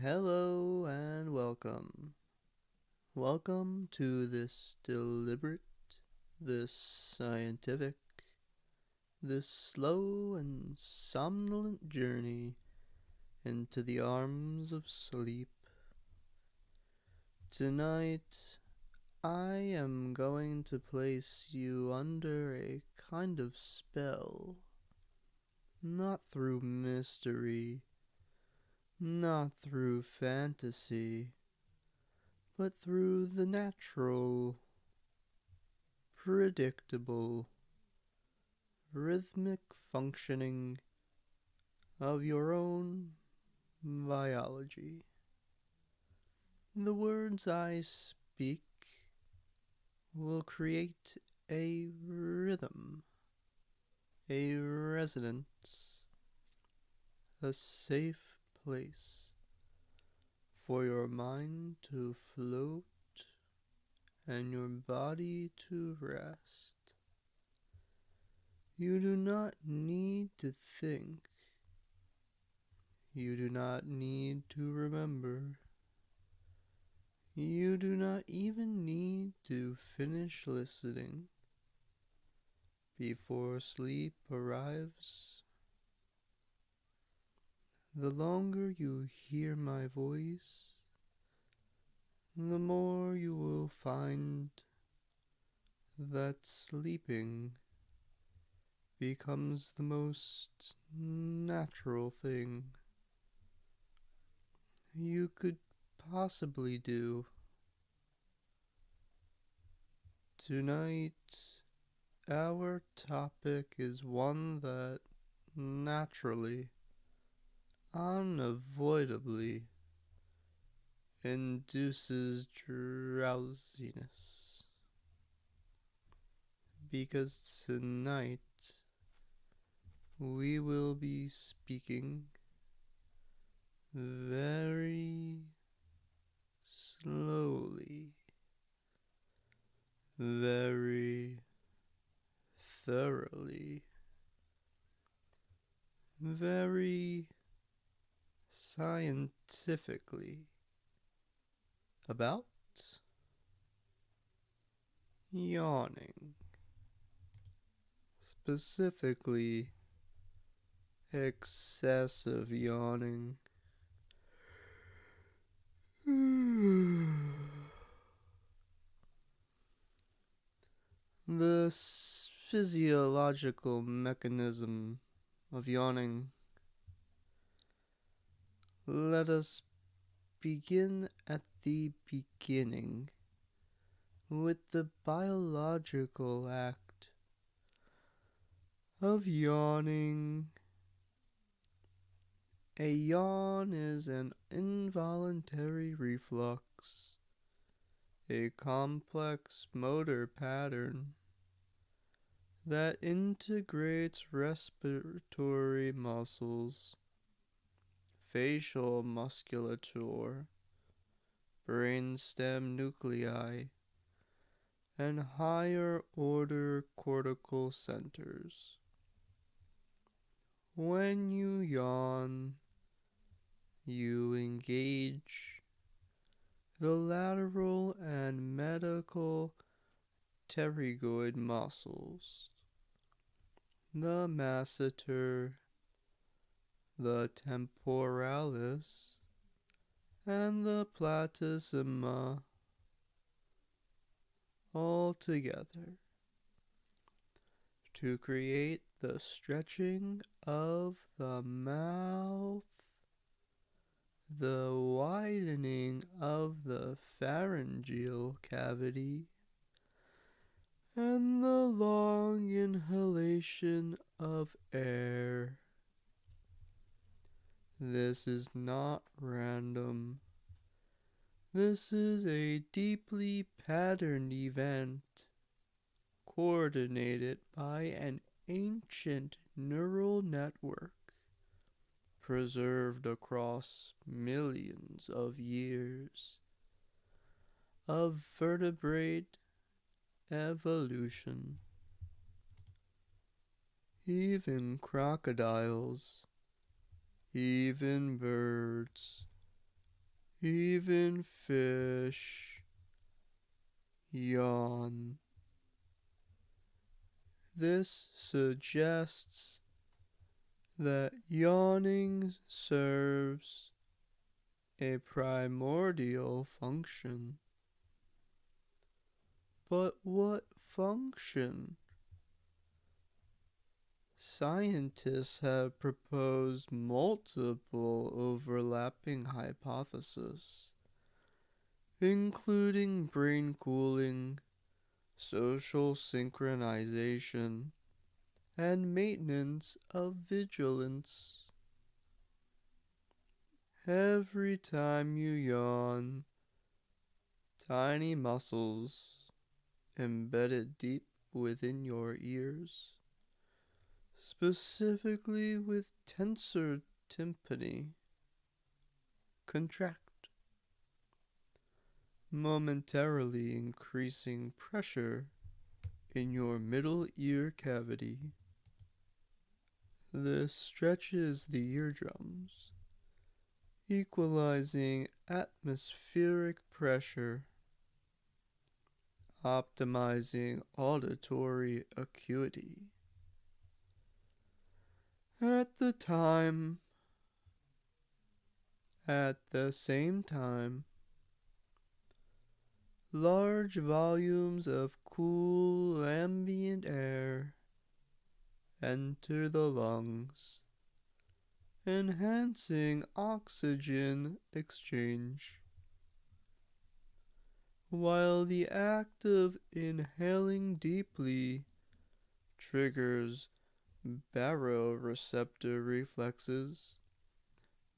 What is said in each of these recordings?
Hello and welcome. Welcome to this deliberate, this scientific, this slow and somnolent journey into the arms of sleep. Tonight, I am going to place you under a kind of spell. Not through mystery, not through fantasy, but through the natural, predictable, rhythmic functioning of your own biology. The words I speak will create a rhythm, a resonance, a safe place for your mind to float and your body to rest. You do not need to think. You do not need to remember. You do not even need to finish listening before sleep arrives. The longer you hear my voice, the more you will find that sleeping becomes the most natural thing you could possibly do. Tonight, our topic is one that naturally, unavoidably, induces drowsiness. Because tonight, we will be speaking very slowly, very thoroughly, very scientifically about yawning, specifically excessive yawning. The physiological mechanism of yawning. Let us begin at the beginning with the biological act of yawning. A yawn is an involuntary reflex, a complex motor pattern that integrates respiratory muscles, facial musculature, brainstem nuclei, and higher order cortical centers. When you yawn, you engage the lateral and medial pterygoid muscles, the masseter, the temporalis, and the platysma all together to create the stretching of the mouth, the widening of the pharyngeal cavity, and the long inhalation of air. This is not random. This is a deeply patterned event, coordinated by an ancient neural network preserved across millions of years of vertebrate evolution. Even crocodiles, even birds, Even fish yawn. This suggests that yawning serves a primordial function. But what function? Scientists have proposed multiple overlapping hypotheses, including brain cooling, social synchronization, and maintenance of vigilance. Every time you yawn, tiny muscles embedded deep within your ears, specifically with tensor tympani, contract, momentarily increasing pressure in your middle ear cavity. This stretches the eardrums, equalizing atmospheric pressure, optimizing auditory acuity. At the same time, large volumes of cool ambient air enter the lungs, enhancing oxygen exchange, while the act of inhaling deeply triggers baroreceptor reflexes,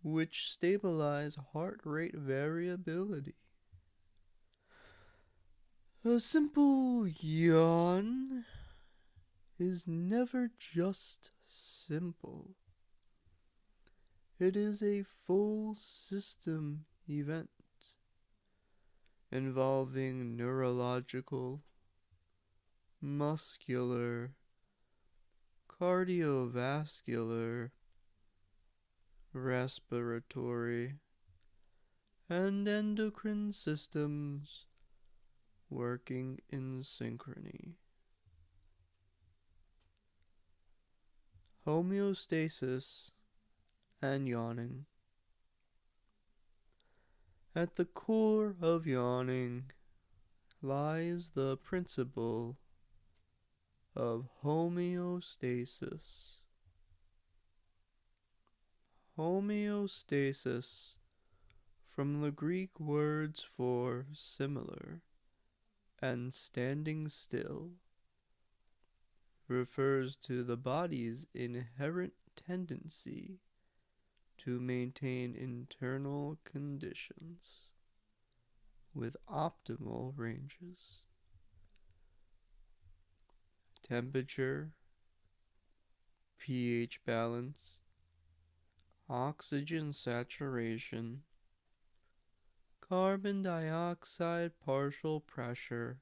which stabilize heart rate variability. A simple yawn is never just simple. It is a full system event involving neurological, muscular, cardiovascular, respiratory, and endocrine systems working in synchrony. Homeostasis and yawning. At the core of yawning lies the principle of homeostasis. Homeostasis, from the Greek words for similar and standing still, refers to the body's inherent tendency to maintain internal conditions with optimal ranges. Temperature, pH balance, oxygen saturation, carbon dioxide partial pressure,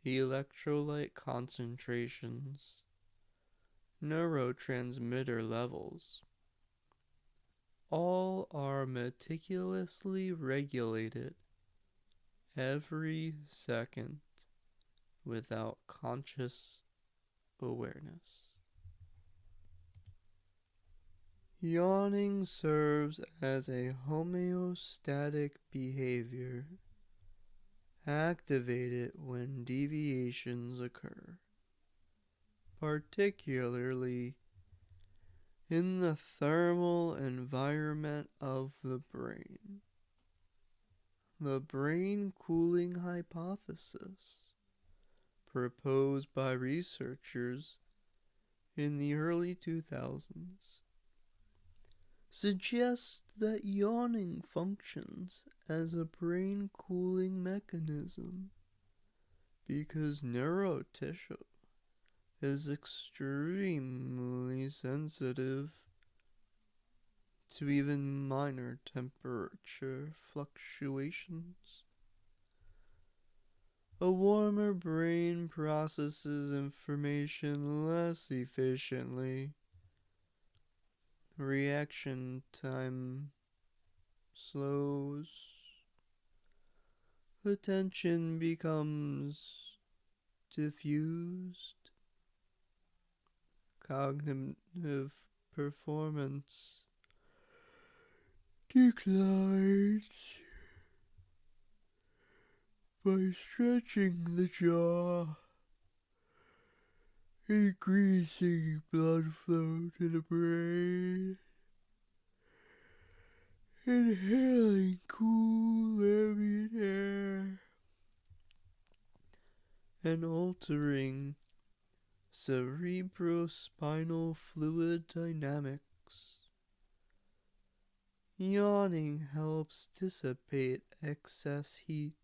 electrolyte concentrations, neurotransmitter levels, all are meticulously regulated every second without conscious awareness. Yawning serves as a homeostatic behavior activated when deviations occur, particularly in the thermal environment of the brain. The brain cooling hypothesis, proposed by researchers in the early 2000s, suggests that yawning functions as a brain cooling mechanism because neurotissue is extremely sensitive to even minor temperature fluctuations. A warmer brain processes information less efficiently. Reaction time slows. Attention becomes diffused. Cognitive performance declines by stretching the jaw, increasing blood flow to the brain, inhaling cool ambient air, and altering cerebrospinal fluid dynamics. Yawning helps dissipate excess heat.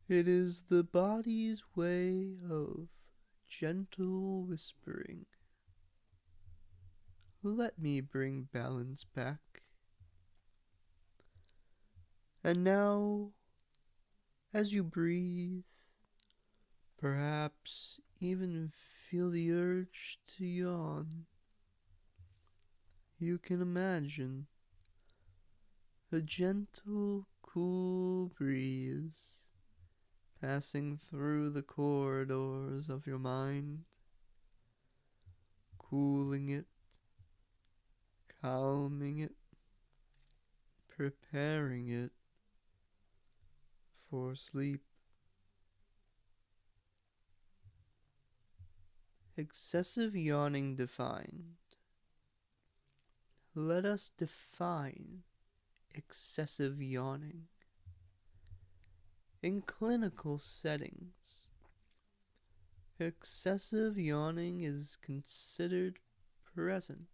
It is the body's way of gentle whispering. Let me bring balance back. And now, as you breathe, perhaps even feel the urge to yawn, you can imagine a gentle, cool breeze passing through the corridors of your mind, cooling it, calming it, preparing it for sleep. Excessive yawning defined. Let us define excessive yawning. In clinical settings, excessive yawning is considered present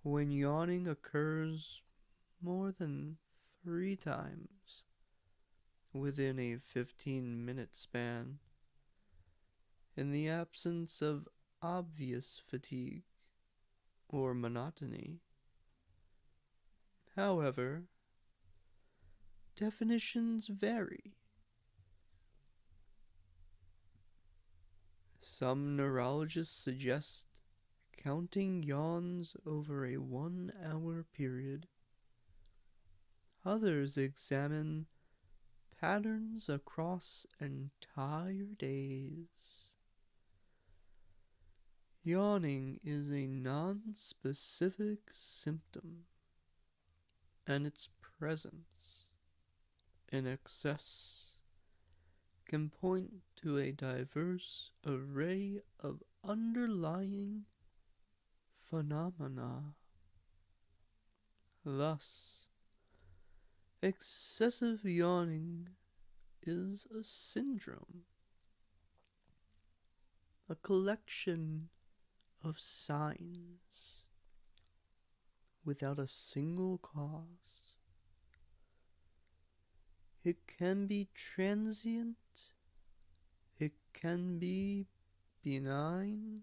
when yawning occurs more than 3 times within a 15-minute span, in the absence of obvious fatigue or monotony. However, definitions vary. Some neurologists suggest counting yawns over a 1-hour period. Others examine patterns across entire days. Yawning is a non-specific symptom, and its presence in excess can point to a diverse array of underlying phenomena. Thus, excessive yawning is a syndrome, a collection of signs without a single cause. It can be transient, it can be benign,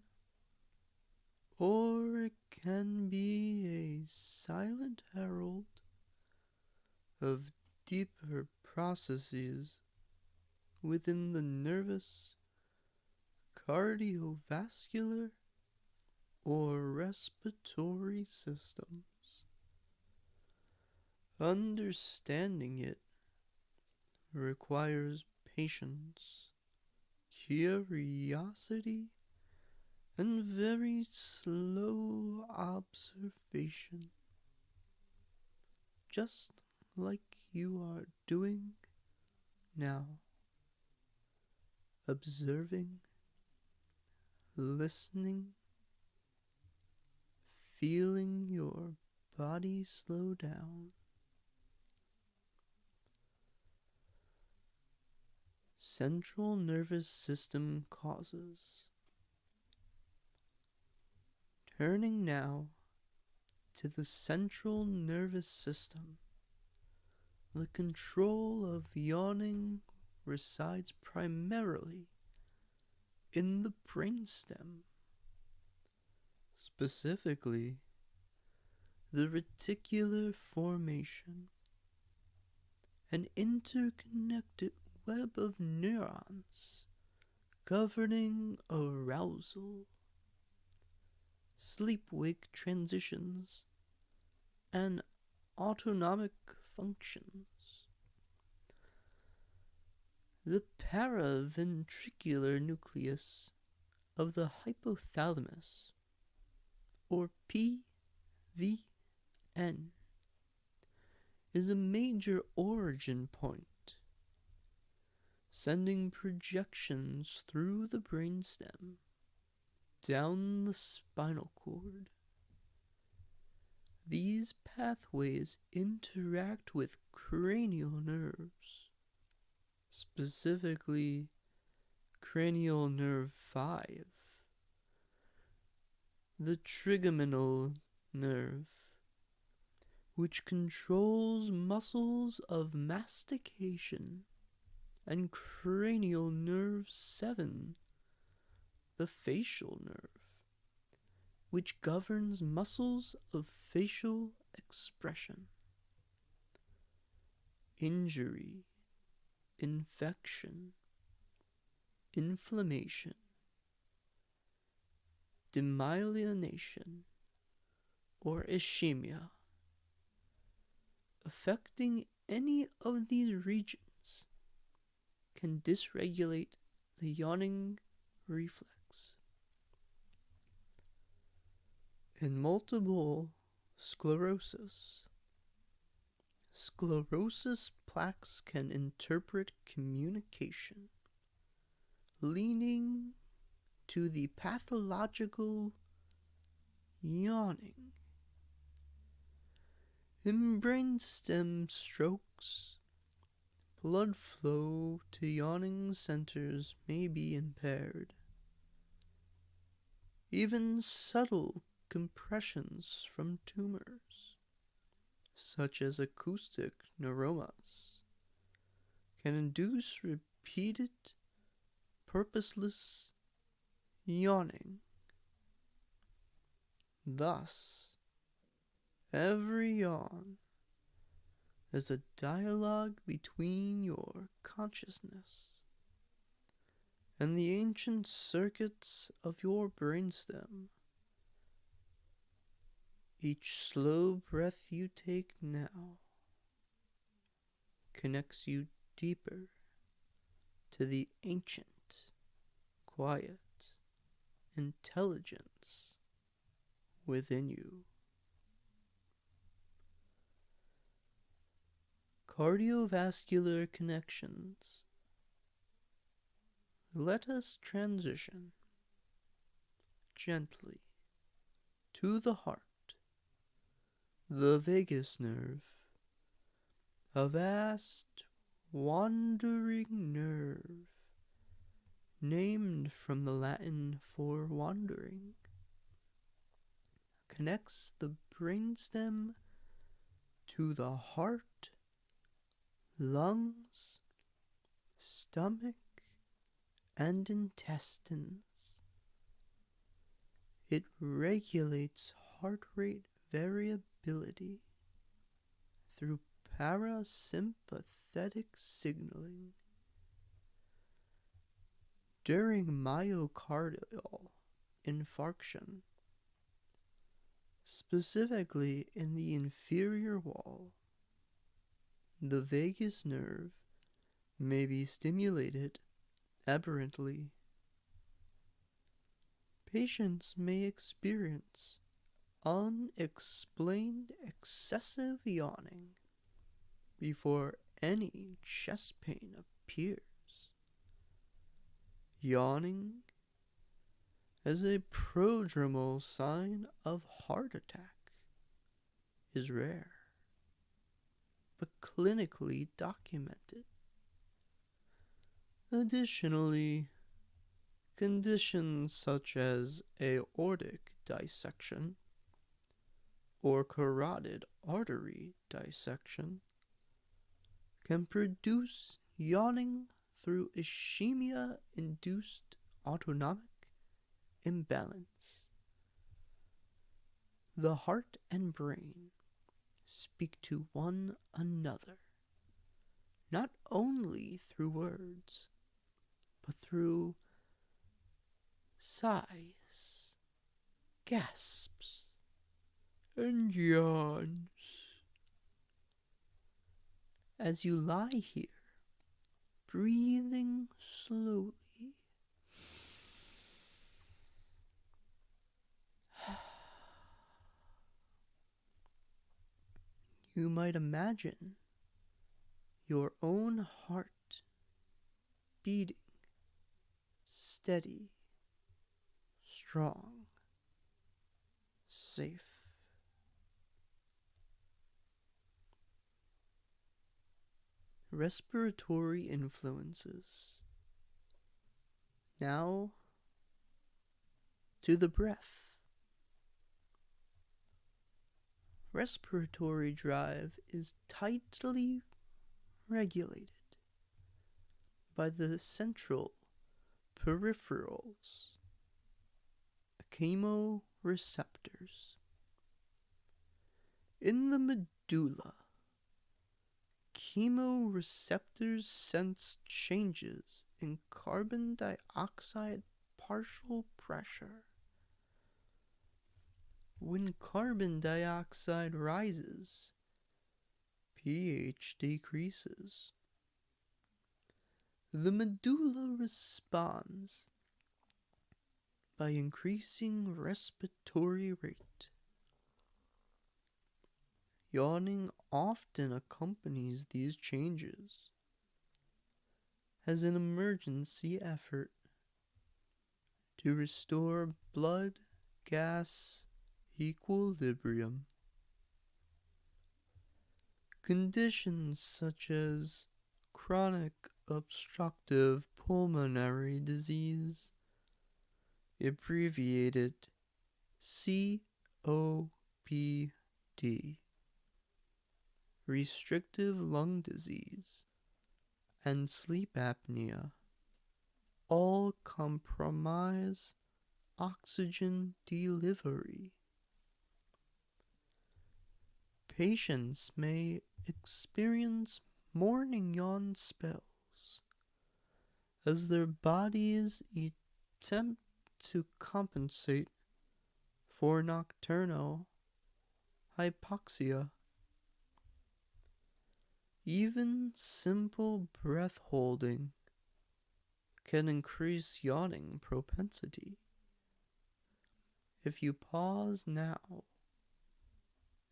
or it can be a silent herald of deeper processes within the nervous, cardiovascular, or respiratory systems. Understanding it requires patience, curiosity, and very slow observation, just like you are doing now. Observing, listening, feeling your body slow down. Central nervous system causes. Turning now to the central nervous system, the control of yawning resides primarily in the brainstem, specifically the reticular formation, an interconnected web of neurons governing arousal, sleep-wake transitions, and autonomic functions. The paraventricular nucleus of the hypothalamus, or PVN, is a major origin point, sending projections through the brainstem down the spinal cord. These pathways interact with cranial nerves, specifically cranial nerve 5, the trigeminal nerve, which controls muscles of mastication, and cranial nerve 7, the facial nerve, which governs muscles of facial expression. Injury, infection, inflammation, demyelination, or ischemia, affecting any of these regions, can dysregulate the yawning reflex. In multiple sclerosis, sclerosis plaques can interpret communication, leading to the pathological yawning. In brainstem strokes, blood flow to yawning centers may be impaired. Even subtle compressions from tumors, such as acoustic neuromas, can induce repeated, purposeless yawning. Thus, every yawn is a dialogue between your consciousness and the ancient circuits of your brainstem. Each slow breath you take now connects you deeper to the ancient, quiet intelligence within you. Cardiovascular connections. Let us transition gently to the heart, the vagus nerve, a vast wandering nerve, named from the Latin for wandering, connects the brainstem to the heart, lungs, stomach, and intestines. It regulates heart rate variability through parasympathetic signaling. During myocardial infarction, specifically in the inferior wall, the vagus nerve may be stimulated aberrantly. Patients may experience unexplained excessive yawning before any chest pain appears. Yawning as a prodromal sign of heart attack is rare, but clinically documented. Additionally, conditions such as aortic dissection or carotid artery dissection can produce yawning through ischemia-induced autonomic imbalance. The heart and brain speak to one another, not only through words, but through sighs, gasps, and yawns. as you lie here, breathing slowly. You might imagine your own heart beating steady, strong, safe. Respiratory influences. Now to the breath. Respiratory drive is tightly regulated by the central peripherals, chemoreceptors. In the medulla, chemoreceptors sense changes in carbon dioxide partial pressure. When carbon dioxide rises, pH decreases. The medulla responds by increasing respiratory rate. Yawning often accompanies these changes as an emergency effort to restore blood-gas equilibrium. Conditions such as chronic obstructive pulmonary disease, abbreviated COPD, restrictive lung disease, and sleep apnea all compromise oxygen delivery. Patients may experience morning yawn spells as their bodies attempt to compensate for nocturnal hypoxia. Even simple breath holding can increase yawning propensity. If you pause now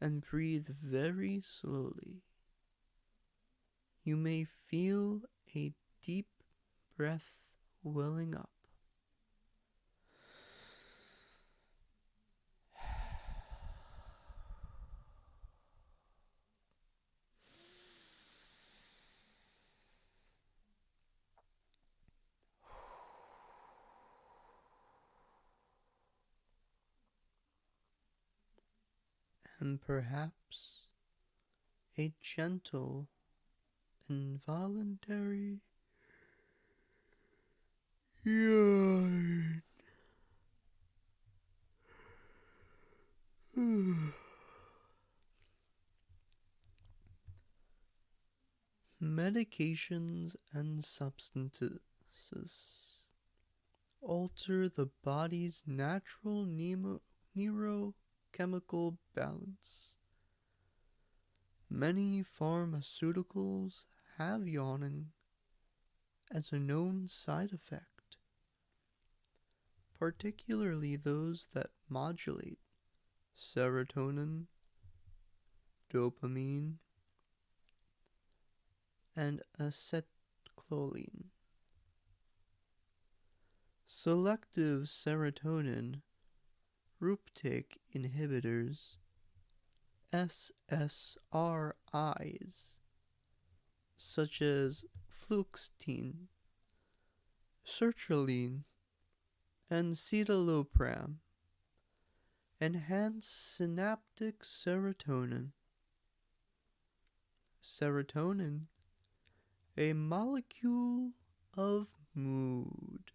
and breathe very slowly, you may feel a deep breath welling up. And perhaps a gentle, involuntary yawn. Medications and substances alter the body's natural neurochemical balance. Many pharmaceuticals have yawning as a known side effect, particularly those that modulate serotonin, dopamine, and acetylcholine. Selective serotonin reuptake inhibitors, SSRIs, such as fluoxetine, sertraline, and citalopram, enhance synaptic serotonin. Serotonin, a molecule of mood,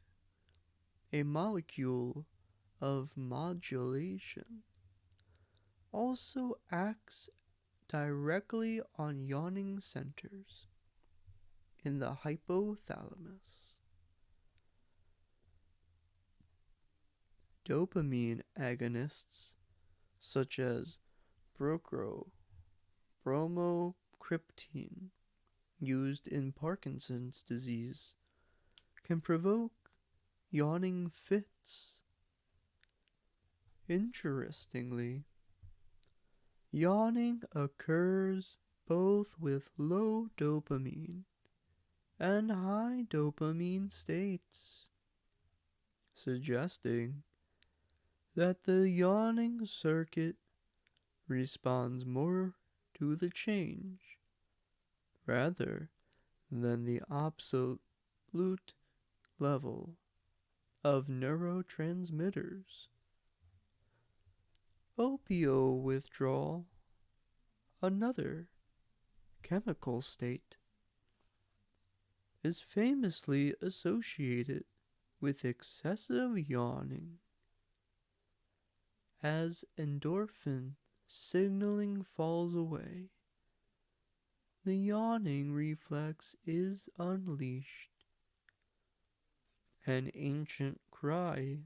a molecule of modulation, also acts directly on yawning centers in the hypothalamus. Dopamine agonists such as bromocriptine used in Parkinson's disease, can provoke yawning fits. Interestingly, yawning occurs both with low dopamine and high dopamine states, suggesting that the yawning circuit responds more to the change rather than the absolute level of neurotransmitters. Opioid withdrawal, another chemical state, is famously associated with excessive yawning, as endorphin signaling falls away. The yawning reflex is unleashed, an ancient cry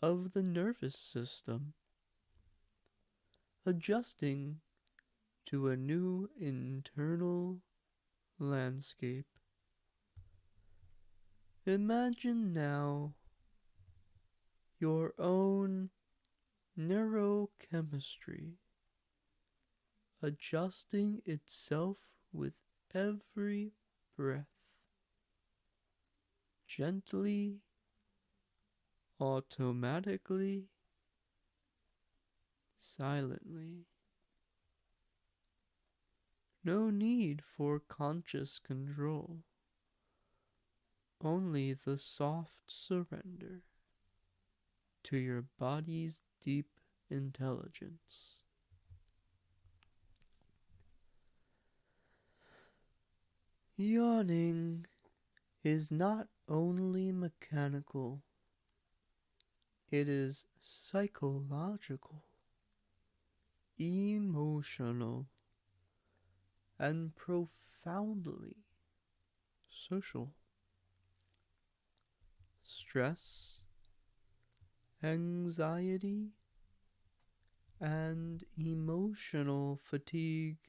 of the nervous system, adjusting to a new internal landscape. Imagine now your own neurochemistry adjusting itself with every breath, gently, automatically, silently. No need for conscious control, only the soft surrender to your body's deep intelligence. Yawning is not only mechanical, it is psychological, emotional, and profoundly social. Stress, anxiety, and emotional fatigue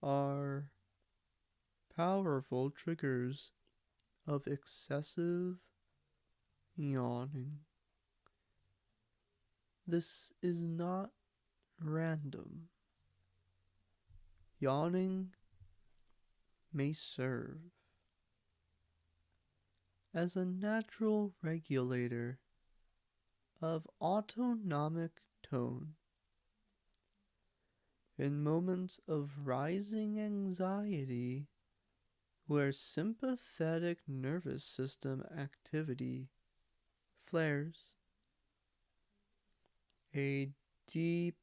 are powerful triggers of excessive yawning. This is not random. Yawning may serve as a natural regulator of autonomic tone in moments of rising anxiety where sympathetic nervous system activity flares. A deep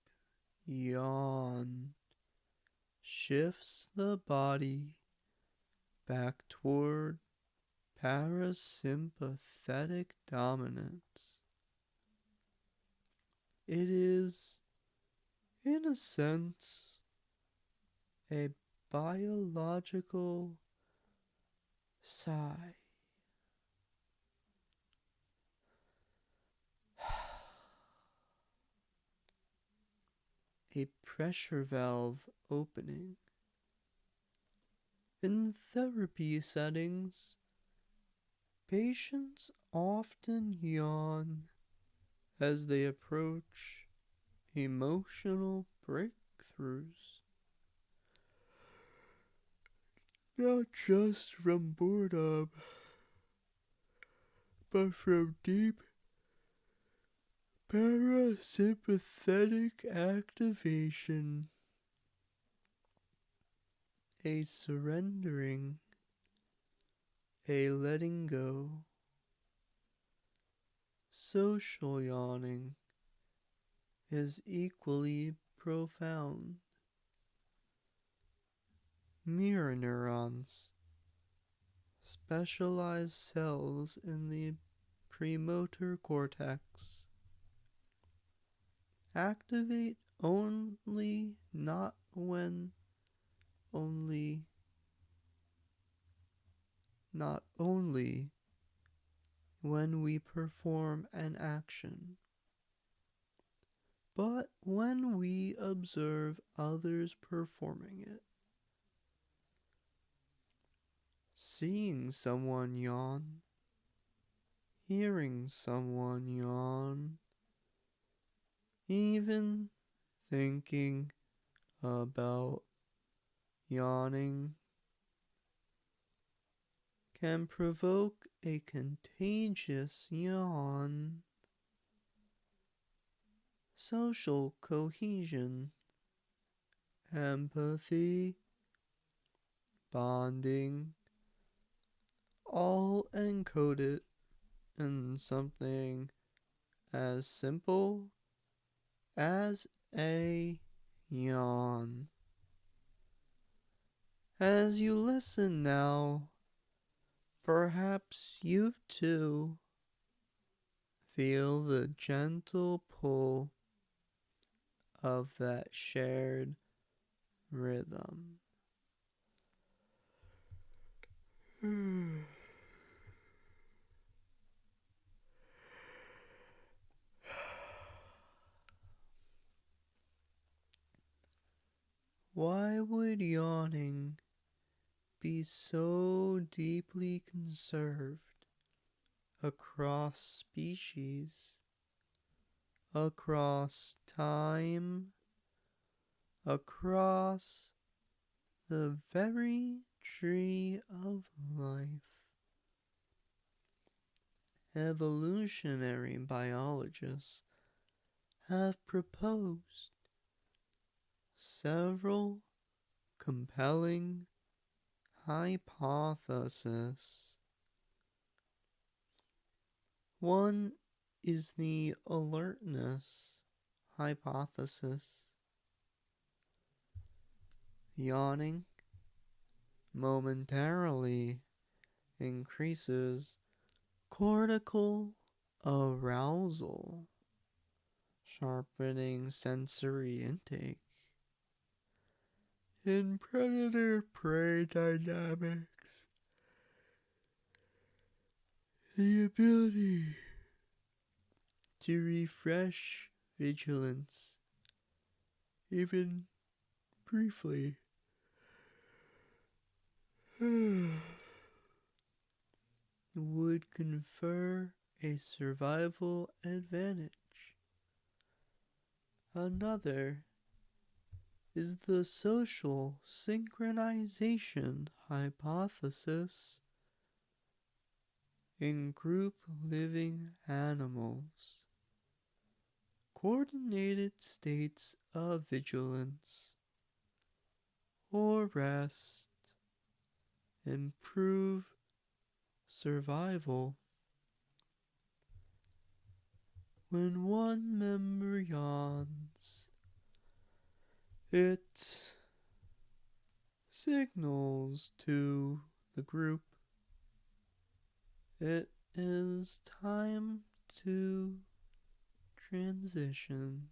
yawn shifts the body back toward parasympathetic dominance. It is, in a sense, a biological sigh. A pressure valve opening. In therapy settings, patients often yawn as they approach emotional breakthroughs, not just from boredom, but from deep parasympathetic activation, a surrendering, a letting go. Social yawning is equally profound. Mirror neurons, specialized cells in the premotor cortex, activate only not when only not only when we perform an action, but when we observe others performing it. seeing someone yawn, hearing someone yawn, even thinking about yawning can provoke a contagious yawn. Social cohesion, empathy, bonding, all encoded in something as simple as a yawn. As you listen now, perhaps you too feel the gentle pull of that shared rhythm. Why would yawning be so deeply conserved across species, across time, across the very tree of life? Evolutionary biologists have proposed several compelling hypotheses. One is the alertness hypothesis. Yawning momentarily increases cortical arousal, sharpening sensory intake. In predator-prey dynamics, the ability to refresh vigilance, even briefly, would confer a survival advantage. Another is the social synchronization hypothesis. In group living animals, coordinated states of vigilance or rest improve survival. When one member yawns, it signals to the group it is time to transition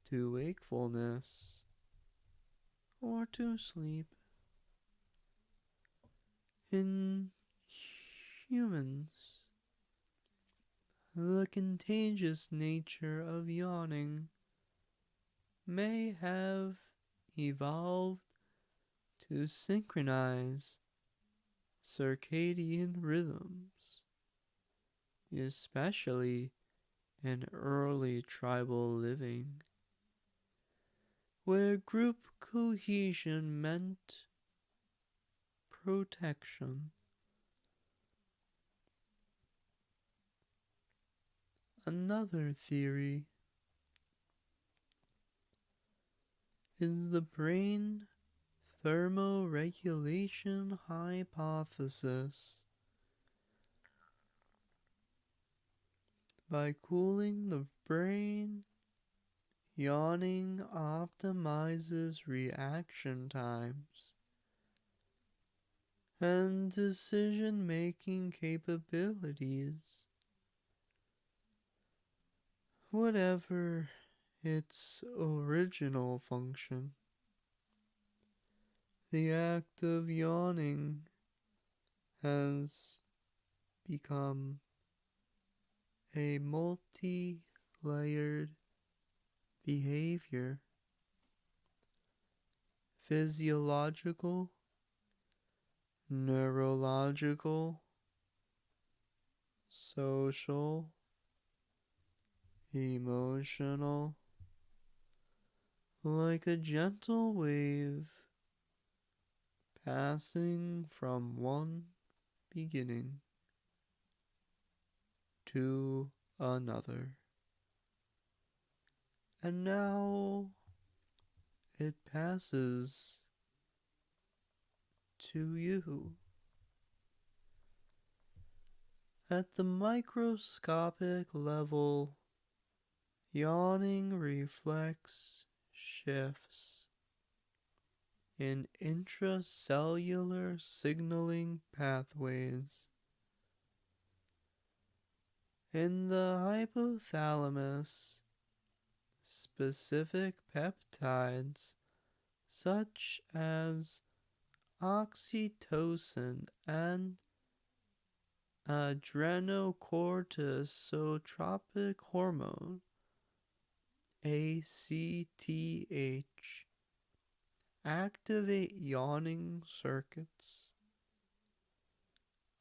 to wakefulness or to sleep. In humans, the contagious nature of yawning may have evolved to synchronize circadian rhythms, especially in early tribal living, where group cohesion meant protection. Another theory is the brain thermoregulation hypothesis. By cooling the brain, yawning optimizes reaction times and decision-making capabilities. Whatever its original function, the act of yawning has become a multi-layered behavior, physiological, neurological, social, emotional, like a gentle wave passing from one beginning to another. And now it passes to you. At the microscopic level, yawning reflects shifts in intracellular signaling pathways. In the hypothalamus, specific peptides such as oxytocin and adrenocorticotropic hormone ACTH activate yawning circuits.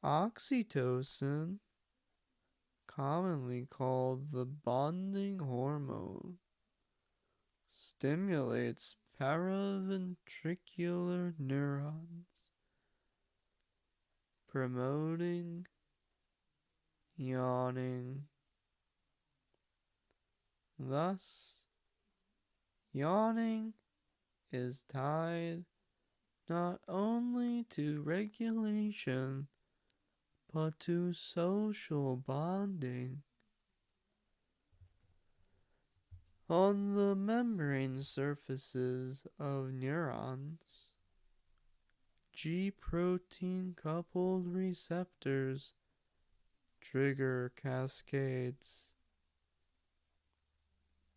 Oxytocin, commonly called the bonding hormone, stimulates paraventricular neurons, promoting yawning. Thus, yawning is tied not only to regulation but to social bonding. On the membrane surfaces of neurons, G protein coupled receptors trigger cascades.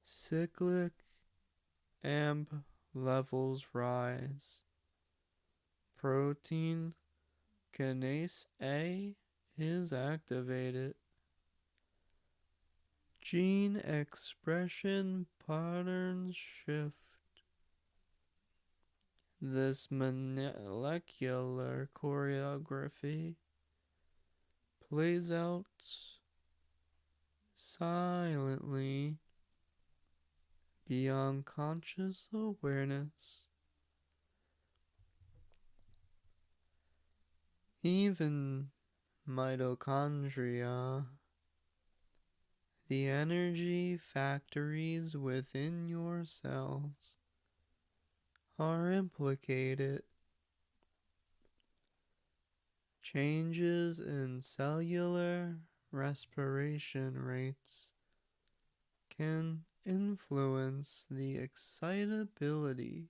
Cyclic AMP levels rise. Protein kinase A is activated. Gene expression patterns shift. This molecular choreography plays out silently beyond conscious awareness. Even mitochondria, the energy factories within your cells, are implicated. Changes in cellular respiration rates can influence the excitability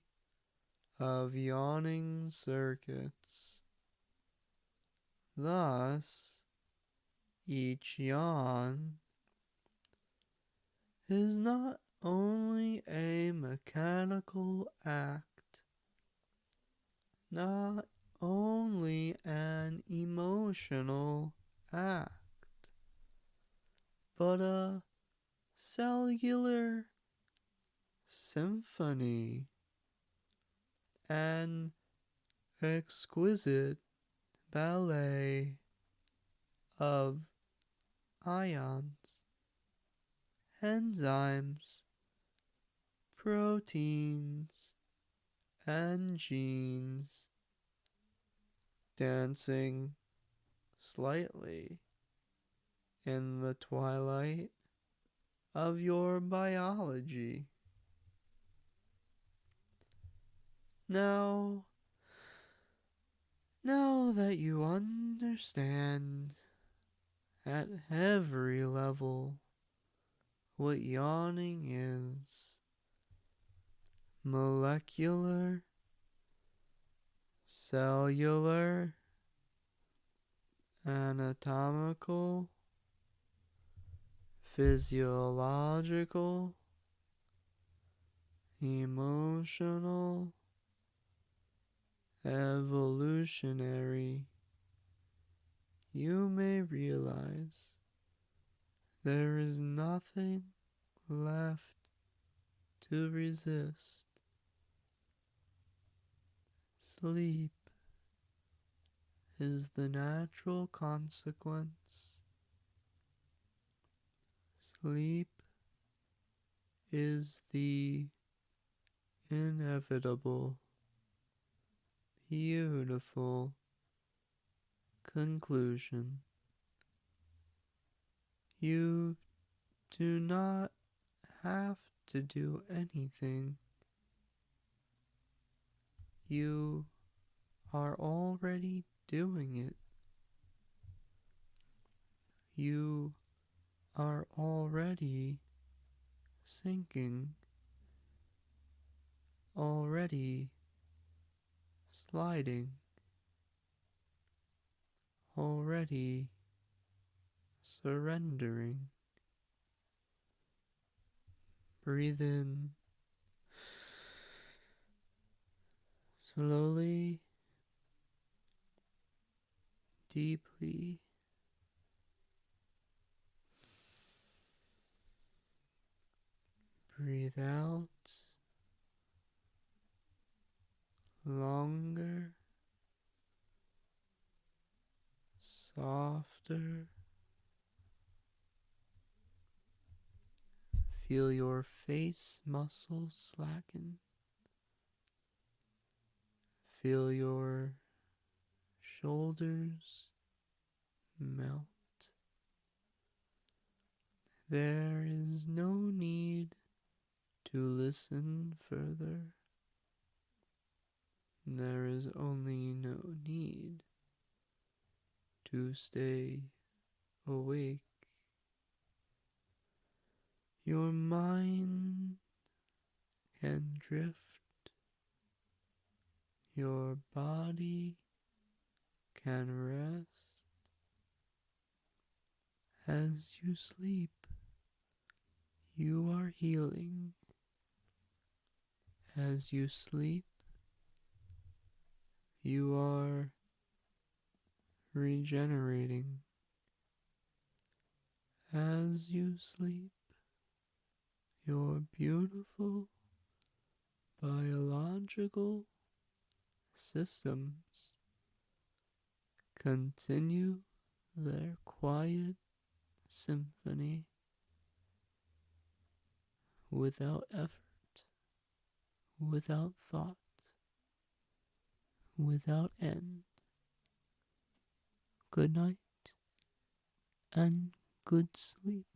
of yawning circuits. Thus, each yawn is not only a mechanical act, not only an emotional act, but a cellular symphony, an exquisite ballet of ions, enzymes, proteins, and genes dancing slightly in the twilight of your biology. Now that you understand at every level what yawning is, molecular, cellular, anatomical, physiological, emotional, evolutionary, you may realize there is nothing left to resist. Sleep is the natural consequence. Sleep is the inevitable, beautiful conclusion. You do not have to do anything. You are already doing it. You are already sinking, already sliding, already surrendering. Breathe in slowly, deeply. Breathe out longer, softer. Feel your face muscles slacken. Feel your shoulders melt. There is no need to listen further. There is only no need to stay awake. Your mind can drift. Your body can rest. As you sleep, you are healing. As you sleep, you are regenerating. As you sleep, your beautiful biological systems continue their quiet symphony without effort, without thought, without end. Good night and good sleep.